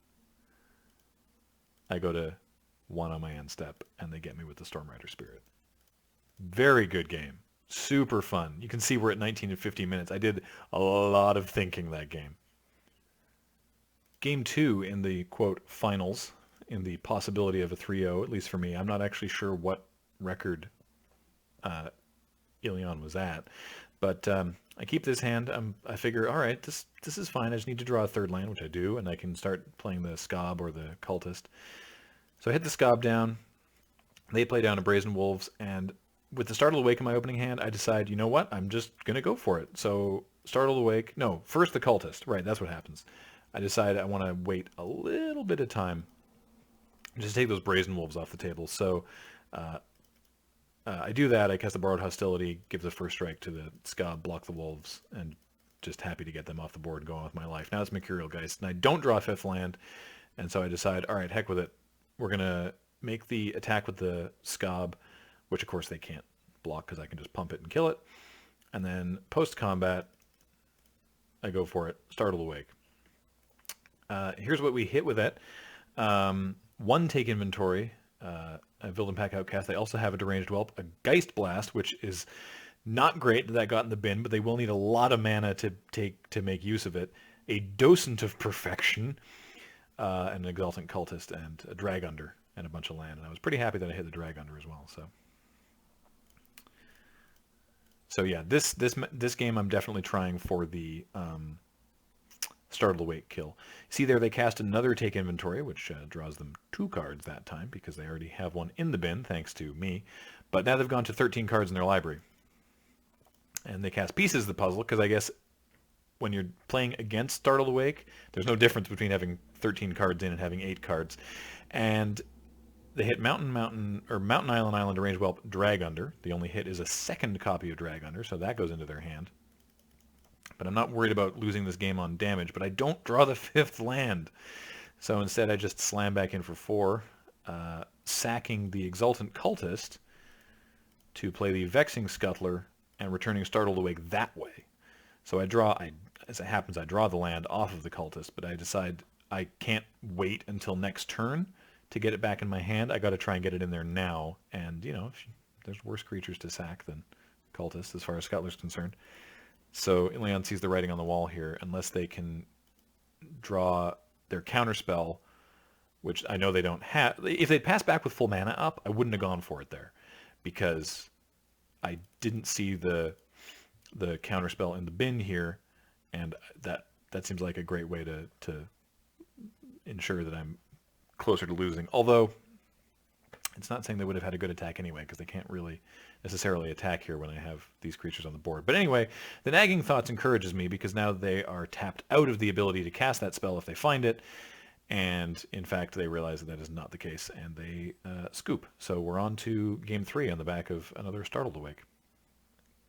I go to 1 on my end step, and they get me with the Stormrider Spirit. Very good game. Super fun. You can see we're at 19 and 15 minutes. I did a lot of thinking that game. Game 2 in the, quote, finals, in the possibility of a 3-0, at least for me. I'm not actually sure what record Ilion was at, but I keep this hand. I figure, all right, this is fine. I just need to draw a 3rd land, which I do, and I can start playing the Scob or the Cultist. So I hit the Scob down. They play down a Brazen Wolves, and with the Startled Awake in my opening hand, I decide, you know what? I'm just going to go for it. So Startled Awake, no, first the Cultist. Right, that's what happens. I decide I want to wait a little bit of time just take those Brazen Wolves off the table. So I do that. I cast the Borrowed Hostility, give the first strike to the Scob, block the Wolves, and just happy to get them off the board and go on with my life. Now it's Mercurial Geist, and I don't draw a 5th land, and so I decide, all right, heck with it. We're going to make the attack with the Scob, which of course they can't block because I can just pump it and kill it. And then post-combat, I go for it. Startled Awake. Here's what we hit with it. 1 take inventory, a Vildenpack Outcast. They also have a Deranged Whelp, a Geist Blast, which is not great that got in the bin, but they will need a lot of mana to make use of it. A Docent of Perfection, an Exultant Cultist, and a Drag Under, and a bunch of land. And I was pretty happy that I hit the Drag Under as well. So yeah, this game I'm definitely trying for the Startled Awake kill. See there, they cast another Take Inventory, which draws them 2 cards that time, because they already have 1 in the bin, thanks to me. But now they've gone to 13 cards in their library. And they cast Pieces of the Puzzle, because I guess when you're playing against Startled Awake, there's no difference between having 13 cards in and having 8 cards. And they hit Mountain Island, Deranged Whelp, Drag Under. The only hit is a 2nd copy of Drag Under, so that goes into their hand. But I'm not worried about losing this game on damage, but I don't draw the 5th land. So instead I just slam back in for 4, sacking the Exultant Cultist to play the Vexing Scuttler and returning Startled Awake that way. So as it happens, I draw the land off of the Cultist, but I decide I can't wait until next turn to get it back in my hand. I got to try and get it in there now, and you know, there's worse creatures to sack than Cultist as far as Scuttler's concerned. So Ilion sees the writing on the wall here. Unless they can draw their counterspell, which I know they don't have. If they'd passed back with full mana up, I wouldn't have gone for it there, because I didn't see the counterspell in the bin here, and that seems like a great way to ensure that I'm closer to losing. Although it's not saying they would have had a good attack anyway, because they can't really necessarily attack here when I have these creatures on the board. But anyway, the Nagging Thoughts encourages me, because now they are tapped out of the ability to cast that spell if they find it, and in fact they realize that is not the case, and they scoop. So we're on to Game 3 on the back of another Startled Awake.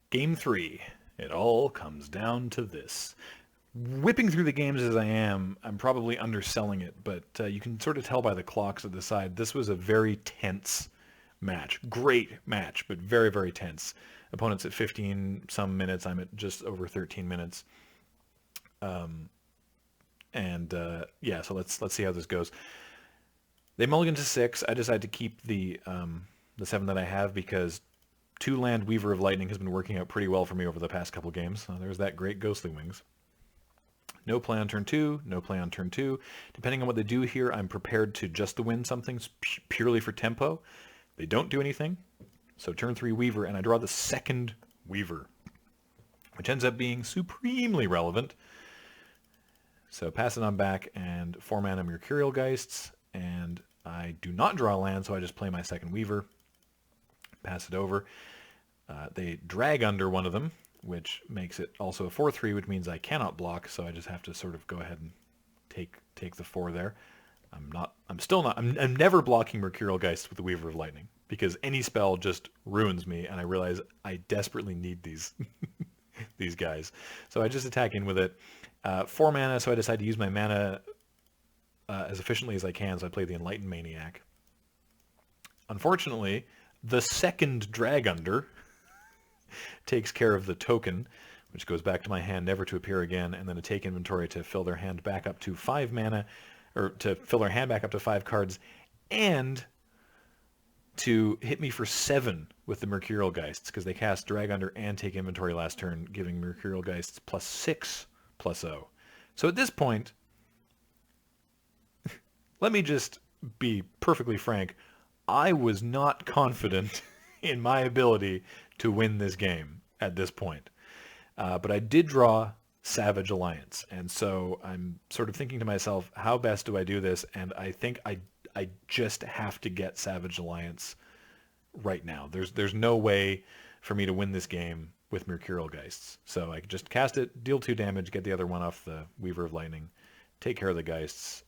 Game 3. It all comes down to this. Whipping through the games as I am, I'm probably underselling it, but you can sort of tell by the clocks at the side, this was a very tense match. Great match, but very, very tense. Opponents at 15 some minutes. I'm at just over 13 minutes. Yeah, so let's see how this goes. They mulligan to 6. I decide to keep the 7 that I have because 2-land Weaver of Lightning has been working out pretty well for me over the past couple games. There's that great Ghostly Wings. No play on turn 2, no play on turn 2. Depending on what they do here, I'm prepared to just win something purely for tempo. They don't do anything. So turn 3 Weaver, and I draw the second Weaver, which ends up being supremely relevant. So pass it on back, and 4 mana Mercurial Geists, and I do not draw a land, so I just play my second Weaver. Pass it over. They drag under one of them, which makes it also a 4/3, which means I cannot block, so I just have to sort of go ahead and take the 4 there. I'm never blocking Mercurial Geists with the Weaver of Lightning, because any spell just ruins me, and I realize I desperately need these these guys. So I just attack in with it. 4 mana, so I decide to use my mana as efficiently as I can, so I play the Enlightened Maniac. Unfortunately, the second Drag Under takes care of the token, which goes back to my hand, never to appear again, and then a take inventory to fill their hand back up to 5 mana, or to fill their hand back up to 5 cards, and to hit me for 7 with the Mercurial Geists, because they cast Drag Under and take inventory last turn, giving Mercurial Geists +6/+0. So at this point, let me just be perfectly frank, I was not confident in my ability to win this game at this point. But I did draw Savage Alliance, and so I'm sort of thinking to myself, how best do I do this? And I think I just have to get Savage Alliance right now. There's no way for me to win this game with Mercurial Geists. So I can just cast it, deal 2 damage, get the other one off the Weaver of Lightning, take care of the Geists,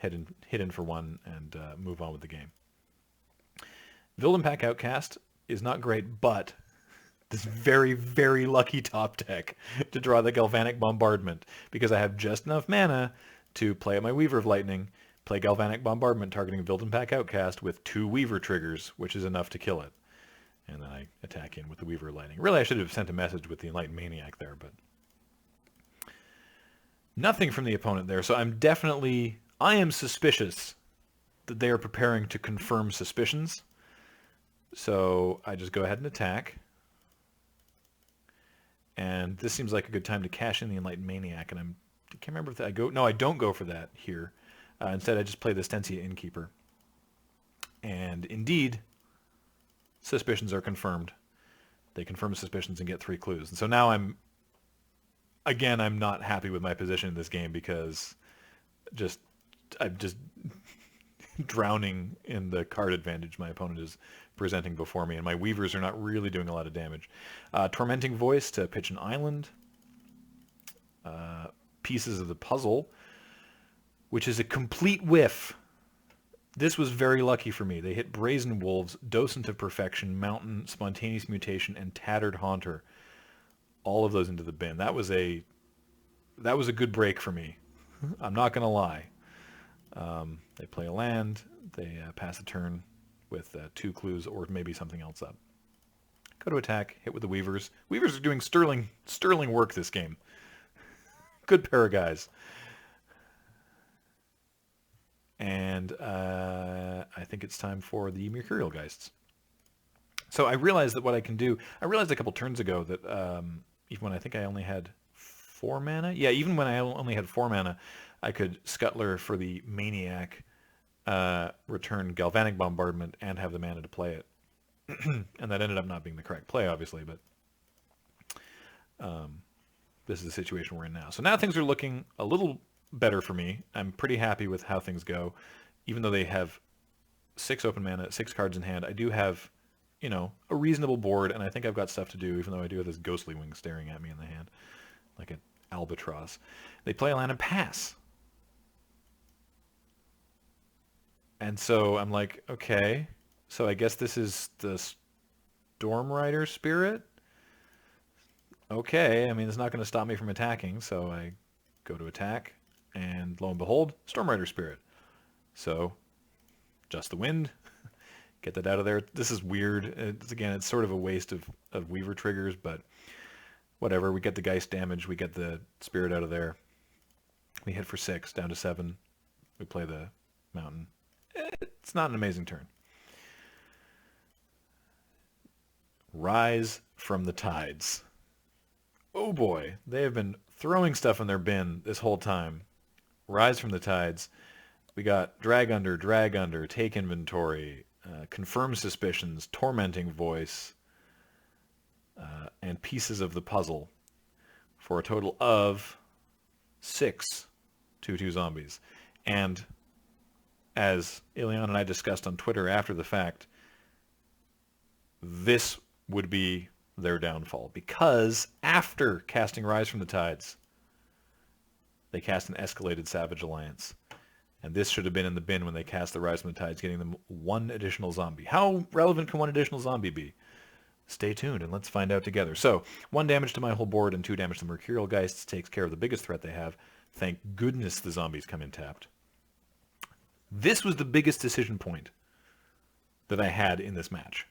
hit in for 1, and move on with the game. Vildenpack Outcast is not great, but this very, very lucky top deck to draw the Galvanic Bombardment, because I have just enough mana to play at my Weaver of Lightning, play Galvanic Bombardment targeting Vildenpack Outcast with 2 Weaver triggers, which is enough to kill it. And then I attack in with the Weaver of Lightning. Really, I should have sent a message with the Enlightened Maniac there, but nothing from the opponent there. So I am suspicious that they are preparing to confirm suspicions. So I just go ahead and attack. And this seems like a good time to cash in the Enlightened Maniac. And I can't remember if I go. No, I don't go for that here. Instead, I just play the Stensia Innkeeper. And indeed, suspicions are confirmed. They confirm suspicions and get 3 clues. And so now I'm not happy with my position in this game, because I'm just drowning in the card advantage my opponent is presenting before me, and my Weavers are not really doing a lot of damage. Tormenting Voice to pitch an island. Pieces of the Puzzle, which is a complete whiff. This was very lucky for me. They hit Brazen Wolves, Docent of Perfection, Mountain, Spontaneous Mutation, and Tattered Haunter. All of those into the bin. That was a good break for me. I'm not going to lie. They play a land. They pass a turn with 2 clues or maybe something else up. Go to attack, hit with the Weavers. Weavers are doing sterling work this game. Good pair of guys. And I think it's time for the Mercurial Geists. So I realized that what I can do, I realized a couple turns ago that even when I think I only had 4 mana, yeah, even when I only had 4 mana, I could Scuttler for the Maniac, return Galvanic Bombardment, and have the mana to play it. And that ended up not being the correct play, obviously, but this is the situation we're in now. So now things are looking a little better for me. I'm pretty happy with how things go. Even though they have 6 open mana, 6 cards in hand, I do have, a reasonable board, and I think I've got stuff to do, even though I do have this Ghostly Wing staring at me in the hand, like an albatross. They play a land and pass. And so I'm like, okay, so I guess this is the Stormrider Spirit? Okay, I mean, it's not going to stop me from attacking, so I go to attack, and lo and behold, Stormrider Spirit. So, just the wind, get that out of there. This is weird. It's sort of a waste of Weaver triggers, but whatever. We get the Geist damage, we get the Spirit out of there. We hit for 6, down to 7. We play the Mountain. it's not an amazing turn. Rise from the Tides. Oh boy, they have been throwing stuff in their bin this whole time. Rise from the Tides. We got drag under, take inventory, confirm suspicions, tormenting voice, and pieces of the puzzle for a total of 6 2/2 zombies. And as Ileana and I discussed on Twitter after the fact, this would be their downfall, because after casting Rise from the Tides, they cast an escalated Savage Alliance. And this should have been in the bin when they cast the Rise from the Tides, getting them 1 additional zombie. How relevant can 1 additional zombie be? Stay tuned and let's find out together. So, 1 damage to my whole board and 2 damage to Mercurial Geists takes care of the biggest threat they have. Thank goodness the zombies come in tapped. This was the biggest decision point that I had in this match.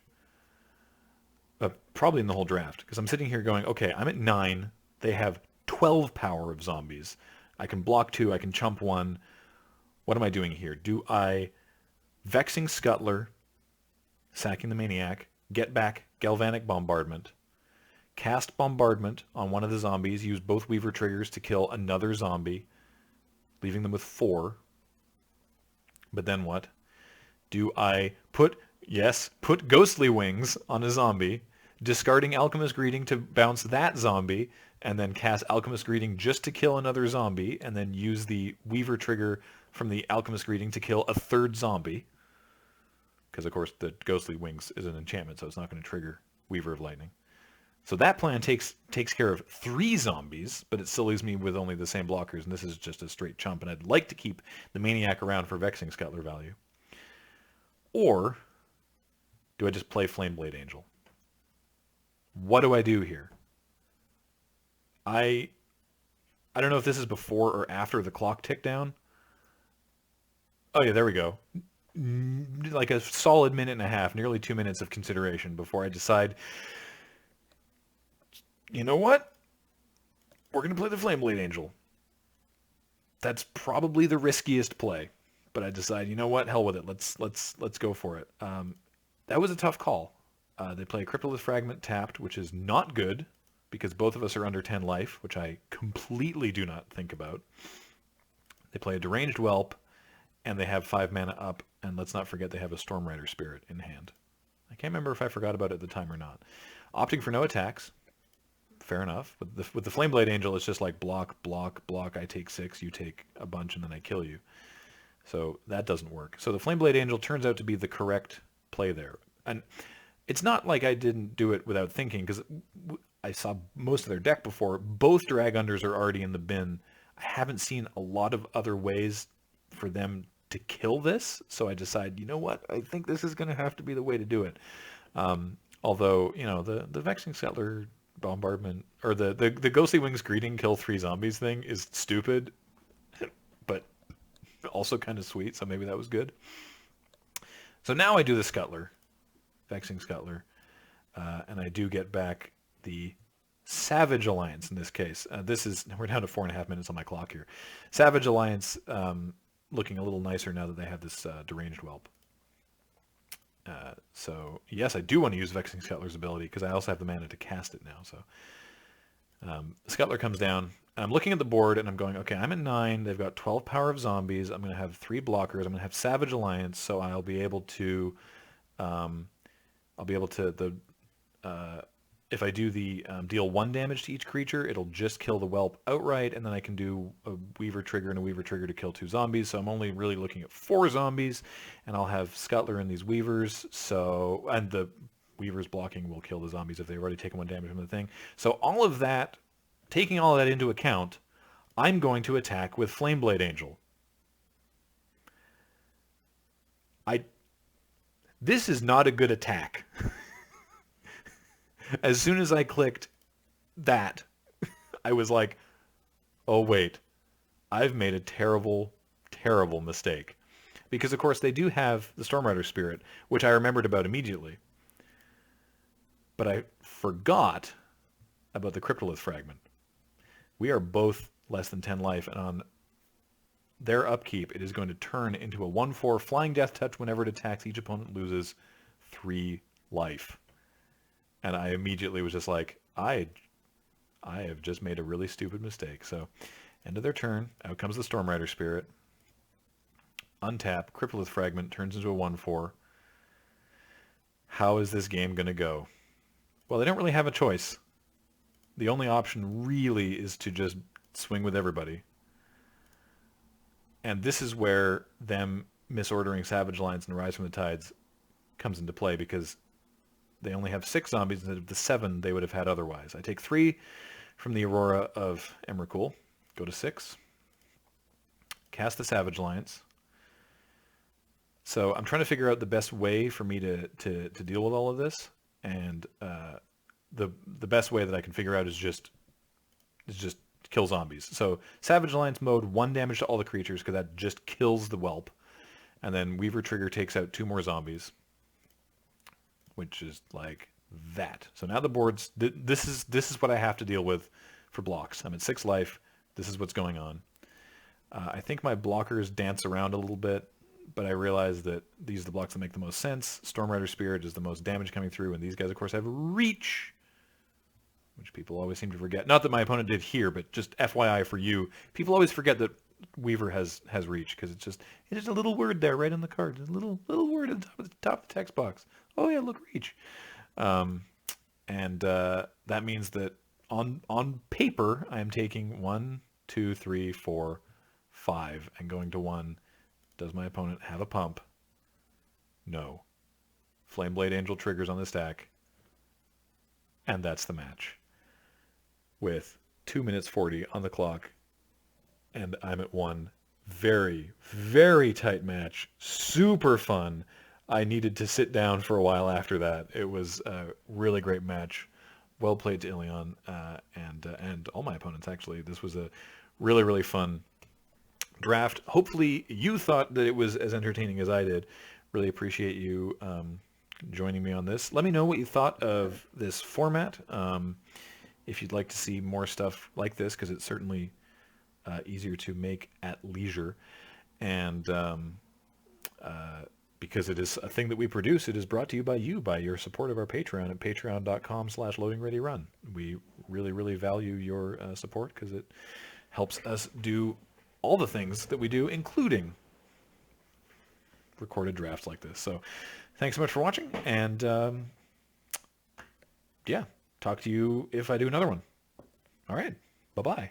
Probably in the whole draft, because I'm sitting here going, okay, I'm at 9. They have 12 power of zombies. I can block 2. I can chump 1. What am I doing here? Do I Vexing Scuttler, sacking the Maniac, get back Galvanic Bombardment, cast Bombardment on one of the zombies, use both Weaver triggers to kill another zombie, leaving them with 4. But then what? Do I put Ghostly Wings on a zombie, discarding Alchemist Greeting to bounce that zombie, and then cast Alchemist Greeting just to kill another zombie, and then use the Weaver trigger from the Alchemist Greeting to kill a 3rd zombie? Because, of course, the Ghostly Wings is an enchantment, so it's not going to trigger Weaver of Lightning. So that plan takes care of 3 zombies, but it still leaves me with only the same blockers, and this is just a straight chump, and I'd like to keep the Maniac around for Vexing Scuttler value. Or do I just play Flameblade Angel? What do I do here? I don't know if this is before or after the clock ticked down. Oh yeah, there we go. Like a solid 1.5 minutes, nearly 2 minutes of consideration before I decide, you know what? We're going to play the Flameblade Angel. That's probably the riskiest play. But I decide, you know what? Hell with it. Let's go for it. That was a tough call. They play a Cryptolith Fragment tapped, which is not good, because both of us are under 10 life, which I completely do not think about. They play a Deranged Whelp, and they have 5 mana up, and let's not forget they have a Stormrider Spirit in hand. I can't remember if I forgot about it at the time or not. Opting for no attacks. Fair enough. With the Flameblade Angel, it's just like block, block, block. I take 6, you take a bunch, and then I kill you. So that doesn't work. So the Flameblade Angel turns out to be the correct play there. And it's not like I didn't do it without thinking, because I saw most of their deck before. Both Drag Unders are already in the bin. I haven't seen a lot of other ways for them to kill this, so I decide, you know what? I think this is going to have to be the way to do it. Although, you know, the Vexing Scuttler Bombardment, or the Ghostly Wings Greeting kill 3 zombies thing is stupid, but also kind of sweet, so maybe that was good. So now I do the Scuttler, Vexing Scuttler, and I do get back the Savage Alliance in this case. We're down to 4.5 minutes on my clock here. Savage Alliance, looking a little nicer now that they have this Deranged Whelp. So yes, I do want to use Vexing Scuttler's ability, because I also have the mana to cast it now. So Scuttler comes down. I'm looking at the board and I'm going, okay, I'm at 9. They've got 12 power of zombies. I'm going to have 3 blockers. I'm going to have Savage Alliance, so I'll be able to, if I do the deal 1 damage to each creature, it'll just kill the Whelp outright, and then I can do a Weaver trigger and a Weaver trigger to kill 2 zombies. So I'm only really looking at 4 zombies, and I'll have Scuttler and these Weavers. And the Weavers blocking will kill the zombies if they've already taken 1 damage from the thing. So all of that, taking all of that into account, I'm going to attack with Flameblade Angel. This is not a good attack. As soon as I clicked that, I was like, oh wait, I've made a terrible, terrible mistake. Because of course they do have the Stormrider Spirit, which I remembered about immediately. But I forgot about the Cryptolith Fragment. We are both less than 10 life, and on their upkeep, it is going to turn into a 1/4 Flying Death Touch whenever it attacks. Each opponent loses 3 life. And I immediately was just like, I have just made a really stupid mistake. So, end of their turn. Out comes the Storm Rider Spirit. Untap, Crippleth Fragment, turns into a 1/4. How is this game going to go? Well, they don't really have a choice. The only option really is to just swing with everybody. And this is where them misordering Savage Lions and Rise from the Tides comes into play, because they only have 6 zombies instead of the 7 they would have had otherwise. I take 3 from the Aurora of Emrakul, go to 6, cast the Savage Lions. So I'm trying to figure out the best way for me to deal with all of this, and the best way that I can figure out is just kill zombies. So Savage Lions mode, 1 damage to all the creatures, because that just kills the whelp, and then Weaver Trigger takes out 2 more zombies, which is like that. So now the board's this is what I have to deal with for blocks. I'm at 6 life. This is what's going on. I think my blockers dance around a little bit, but I realize that these are the blocks that make the most sense. Storm Rider Spirit is the most damage coming through, and these guys, of course, have Reach, which people always seem to forget. Not that my opponent did here, but just FYI for you, people always forget that Weaver has Reach, because it's just a little word there right on the card, a little word at the top of the text box. Oh yeah, look, Reach, and that means that on paper I am taking 1, 2, 3, 4, 5, and going to 1. Does my opponent have a pump? No. Flameblade Angel triggers on the stack, and that's the match. With 2 minutes 40 on the clock, and I'm at 1. Very, very tight match. Super fun. I needed to sit down for a while after that. It was a really great match. Well played to Ilion and all my opponents, actually. This was a really, really fun draft. Hopefully you thought that it was as entertaining as I did. Really appreciate you joining me on this. Let me know what you thought of this format. If you'd like to see more stuff like this, because it's certainly easier to make at leisure, and because it is a thing that we produce, it is brought to you by your support of our Patreon at patreon.com/LoadingReadyRun. We really, really value your support, because it helps us do all the things that we do, including recorded drafts like this. So thanks so much for watching, and yeah, talk to you if I do another one. All right, bye-bye.